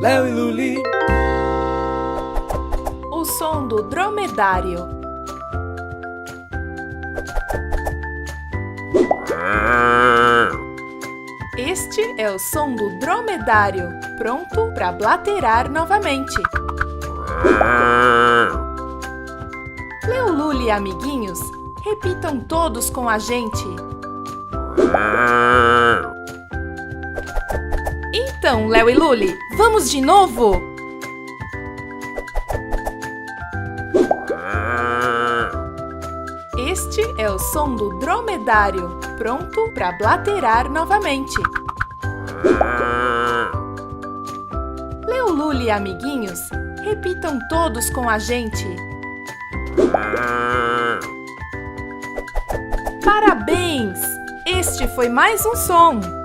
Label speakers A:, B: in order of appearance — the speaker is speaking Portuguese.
A: Léo e Luli.
B: O som do dromedário. Este é o som do dromedário, pronto para blaterar novamente. Léo, Luli e amiguinhos, repitam todos com a gente. Então, Léo e Luli, vamos de novo? Este é o som do dromedário, pronto para blaterar novamente. Léo, Luli e amiguinhos, repitam todos com a gente. Parabéns! Este foi mais um som.